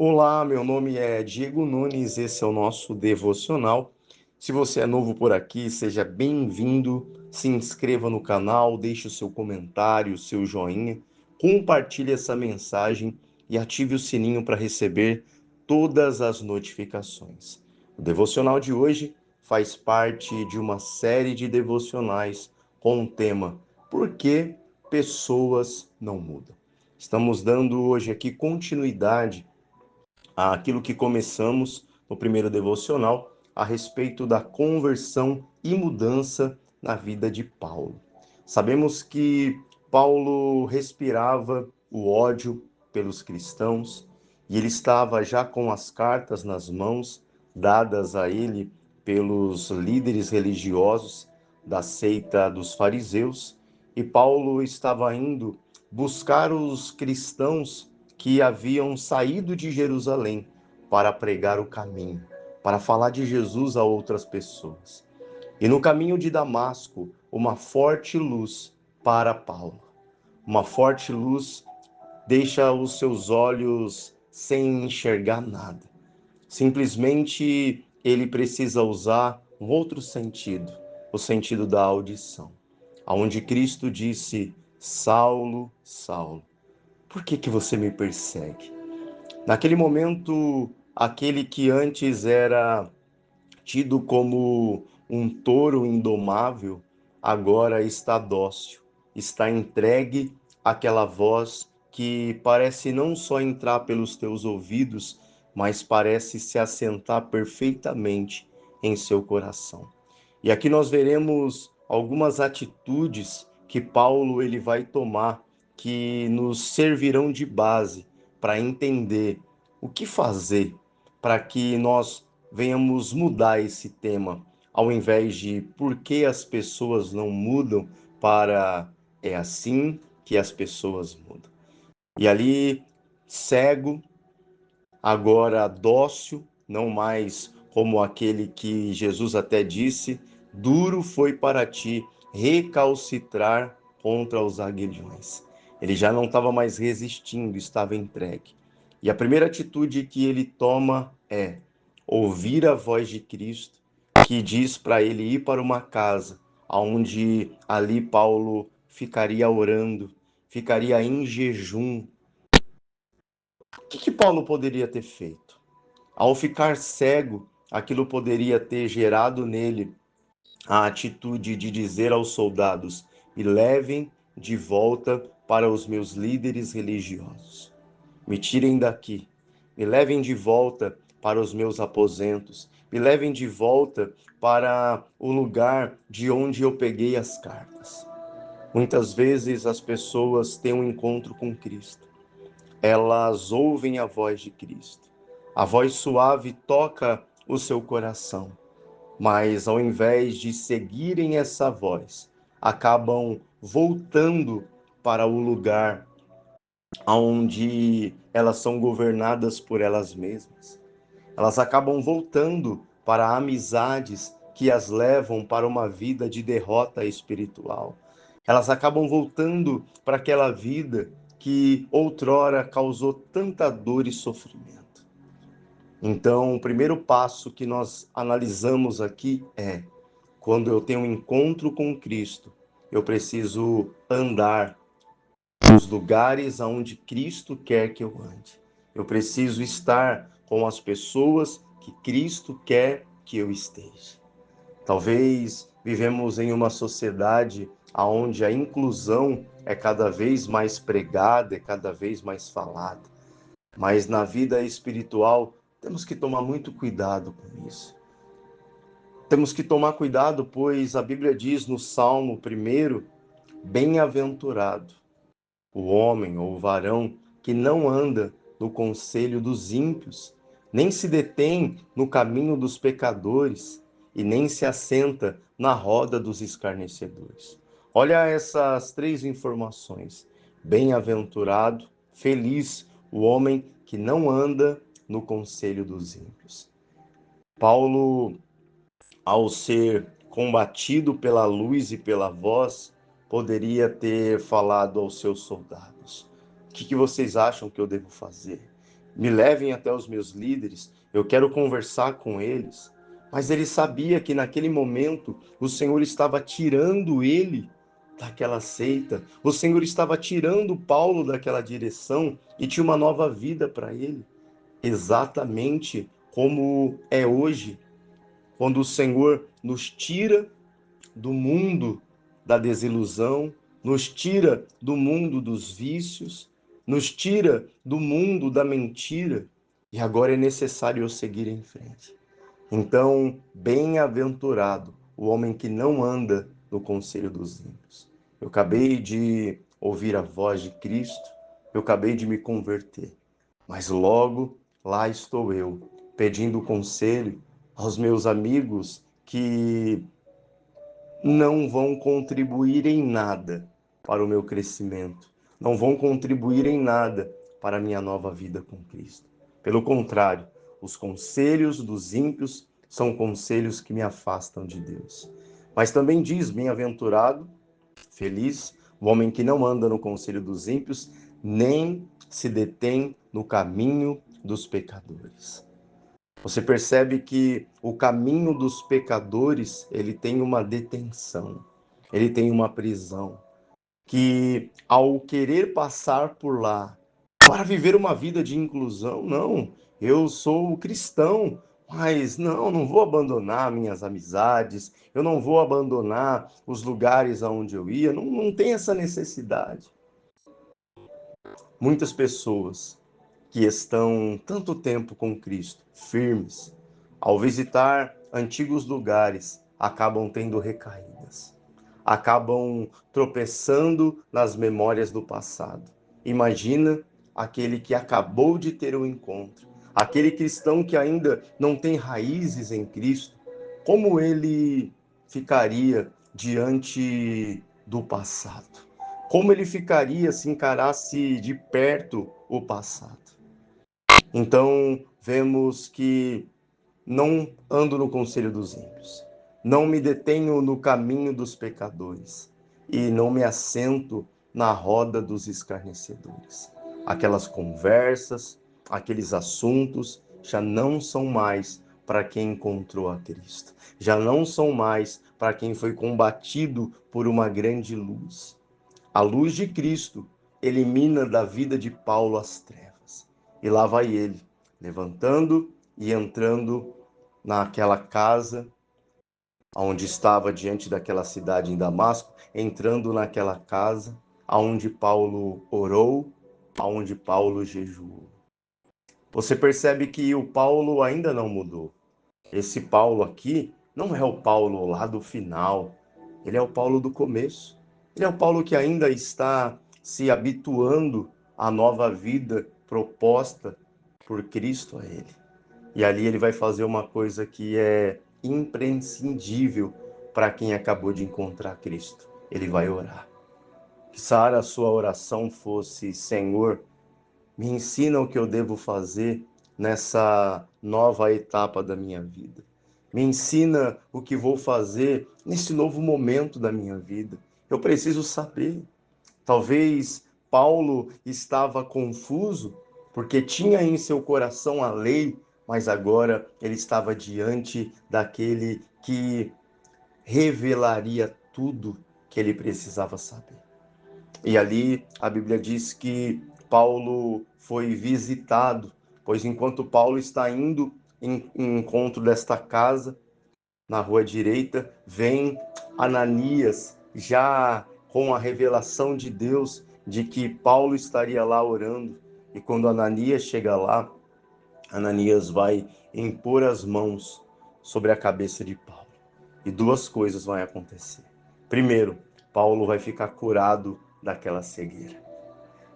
Olá, meu nome é Diego Nunes, esse é o nosso devocional. Se você é novo por aqui, seja bem-vindo, se inscreva no canal, deixe o seu comentário, o seu joinha, compartilhe essa mensagem e ative o sininho para receber todas as notificações. O devocional de hoje faz parte de uma série de devocionais com o tema Por que pessoas não mudam? Estamos dando hoje aqui continuidade àquilo que começamos no primeiro devocional a respeito da conversão e mudança na vida de Paulo. Sabemos que Paulo respirava o ódio pelos cristãos e ele estava já com as cartas nas mãos, dadas a ele pelos líderes religiosos da seita dos fariseus, e Paulo estava indo buscar os cristãos que haviam saído de Jerusalém para pregar o caminho, para falar de Jesus a outras pessoas. E no caminho de Damasco, uma forte luz para Paulo. Uma forte luz deixa os seus olhos sem enxergar nada. Simplesmente ele precisa usar um outro sentido, o sentido da audição, aonde Cristo disse: Saulo, Saulo, por que você me persegue? Naquele momento, aquele que antes era tido como um touro indomável, agora está dócil, está entregue àquela voz que parece não só entrar pelos teus ouvidos, mas parece se assentar perfeitamente em seu coração. E aqui nós veremos algumas atitudes que Paulo ele vai tomar que nos servirão de base para entender o que fazer para que nós venhamos mudar esse tema, ao invés de por que as pessoas não mudam para é assim que as pessoas mudam. E ali, cego, agora dócil, não mais como aquele que Jesus até disse, duro foi para ti recalcitrar contra os aguilhões. Ele já não estava mais resistindo, estava entregue. E a primeira atitude que ele toma é ouvir a voz de Cristo, que diz para ele ir para uma casa, onde ali Paulo ficaria orando, ficaria em jejum. O que Paulo poderia ter feito? Ao ficar cego, aquilo poderia ter gerado nele a atitude de dizer aos soldados: me levem de volta para os meus líderes religiosos. Me tirem daqui. Me levem de volta para os meus aposentos. Me levem de volta para o lugar de onde eu peguei as cartas. Muitas vezes as pessoas têm um encontro com Cristo. Elas ouvem a voz de Cristo. A voz suave toca o seu coração, mas ao invés de seguirem essa voz, acabam voltando para o lugar onde elas são governadas por elas mesmas. Elas acabam voltando para amizades que as levam para uma vida de derrota espiritual. Elas acabam voltando para aquela vida que outrora causou tanta dor e sofrimento. Então, o primeiro passo que nós analisamos aqui é: quando eu tenho um encontro com Cristo, eu preciso andar nos lugares aonde Cristo quer que eu ande. Eu preciso estar com as pessoas que Cristo quer que eu esteja. Talvez vivemos em uma sociedade onde a inclusão é cada vez mais pregada, é cada vez mais falada. Mas na vida espiritual, temos que tomar muito cuidado com isso. Temos que tomar cuidado, pois a Bíblia diz no Salmo 1, bem-aventurado o homem ou o varão que não anda no conselho dos ímpios, nem se detém no caminho dos pecadores e nem se assenta na roda dos escarnecedores. Olha essas três informações: bem-aventurado, feliz o homem que não anda no conselho dos ímpios. Paulo, ao ser combatido pela luz e pela voz, poderia ter falado aos seus soldados: o que vocês acham que eu devo fazer? me levem até os meus líderes, eu quero conversar com eles. Mas ele sabia que naquele momento o Senhor estava tirando ele daquela seita, o Senhor estava tirando Paulo daquela direção e tinha uma nova vida para ele, exatamente como é hoje, quando o Senhor nos tira do mundo da desilusão, nos tira do mundo dos vícios, nos tira do mundo da mentira, e agora é necessário eu seguir em frente. Então, bem-aventurado o homem que não anda no conselho dos ímpios. Eu acabei de ouvir a voz de Cristo, eu acabei de me converter, mas logo lá estou eu, pedindo conselho aos meus amigos que não vão contribuir em nada para o meu crescimento, não vão contribuir em nada para a minha nova vida com Cristo. Pelo contrário, os conselhos dos ímpios são conselhos que me afastam de Deus. Mas também diz: bem-aventurado, feliz, o homem que não anda no conselho dos ímpios, nem se detém no caminho dos pecadores. Você percebe que o caminho dos pecadores, ele tem uma detenção, ele tem uma prisão, que ao querer passar por lá para viver uma vida de inclusão, não, eu sou cristão, mas não vou abandonar minhas amizades, eu não vou abandonar os lugares aonde eu ia, não tem essa necessidade. Muitas pessoas que estão tanto tempo com Cristo, firmes, ao visitar antigos lugares, acabam tendo recaídas, acabam tropeçando nas memórias do passado. Imagina aquele que acabou de ter um encontro, aquele cristão que ainda não tem raízes em Cristo, como ele ficaria diante do passado? Como ele ficaria se encarasse de perto o passado? Então, vemos que não ando no conselho dos ímpios, não me detenho no caminho dos pecadores e não me assento na roda dos escarnecedores. Aquelas conversas, aqueles assuntos já não são mais para quem encontrou a Cristo, já não são mais para quem foi combatido por uma grande luz. A luz de Cristo elimina da vida de Paulo as trevas. E lá vai ele, levantando e entrando naquela casa onde estava diante daquela cidade em Damasco, entrando naquela casa aonde Paulo orou, aonde Paulo jejuou. Você percebe que o Paulo ainda não mudou. Esse Paulo aqui não é o Paulo lá do final, ele é o Paulo do começo. Ele é o Paulo que ainda está se habituando à nova vida proposta por Cristo a ele. E ali ele vai fazer uma coisa que é imprescindível para quem acabou de encontrar Cristo. Ele vai orar. Que a sua oração fosse: Senhor, me ensina o que eu devo fazer nessa nova etapa da minha vida. Me ensina o que vou fazer nesse novo momento da minha vida. Eu preciso saber. Talvez Paulo estava confuso porque tinha em seu coração a lei, mas agora ele estava diante daquele que revelaria tudo que ele precisava saber. E ali a Bíblia diz que Paulo foi visitado, pois enquanto Paulo está indo em encontro desta casa, na rua direita, vem Ananias, já com a revelação de Deus de que Paulo estaria lá orando. E quando Ananias chega lá, Ananias vai impor as mãos sobre a cabeça de Paulo. E duas coisas vão acontecer. Primeiro, Paulo vai ficar curado daquela cegueira.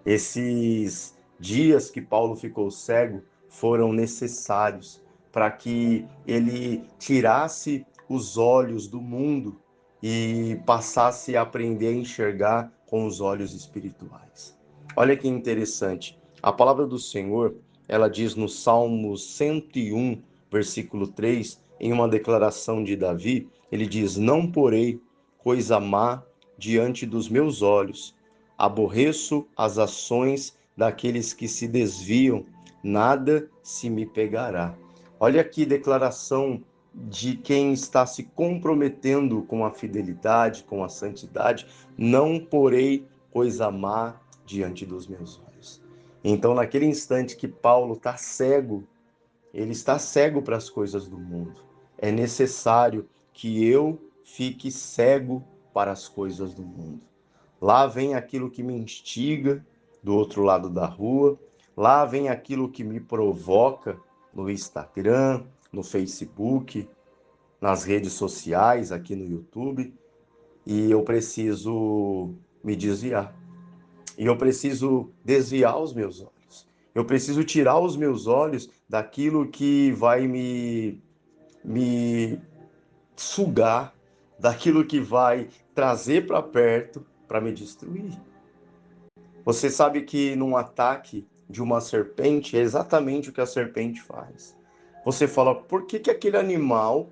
Esses dias que Paulo ficou cego foram necessários para que ele tirasse os olhos do mundo e passasse a aprender a enxergar com os olhos espirituais. Olha que interessante. A palavra do Senhor, ela diz no Salmo 101, versículo 3, em uma declaração de Davi, ele diz: Não porei coisa má diante dos meus olhos, aborreço as ações daqueles que se desviam, nada se me pegará. Olha aqui declaração de quem está se comprometendo com a fidelidade, com a santidade. Não porei coisa má diante dos meus olhos. Então, naquele instante que Paulo está cego, ele está cego para as coisas do mundo. É necessário que eu fique cego para as coisas do mundo. Lá vem aquilo que me instiga do outro lado da rua, lá vem aquilo que me provoca no Instagram, no Facebook, nas redes sociais, aqui no YouTube, e eu preciso me desviar. E eu preciso desviar os meus olhos. Eu preciso tirar os meus olhos daquilo que vai me sugar, daquilo que vai trazer para perto para me destruir. Você sabe que num ataque de uma serpente é exatamente o que a serpente faz. Você fala, por que aquele animal,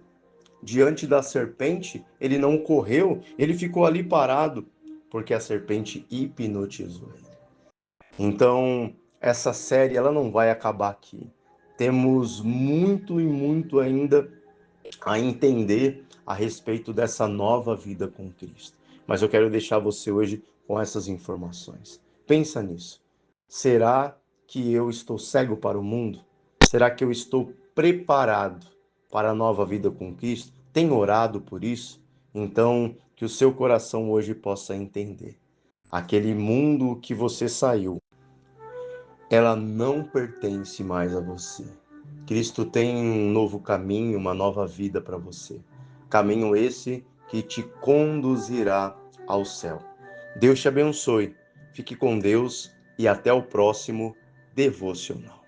diante da serpente, ele não correu, ele ficou ali parado? Porque a serpente hipnotizou ele. Então, essa série ela não vai acabar aqui. Temos muito e muito ainda a entender a respeito dessa nova vida com Cristo. Mas eu quero deixar você hoje com essas informações. Pensa nisso. Será que eu estou cego para o mundo? Será que eu estou preparado para a nova vida com Cristo? Tem orado por isso? Então, que o seu coração hoje possa entender. Aquele mundo que você saiu, ela não pertence mais a você. Cristo tem um novo caminho, uma nova vida para você. Caminho esse que te conduzirá ao céu. Deus te abençoe. Fique com Deus e até o próximo devocional.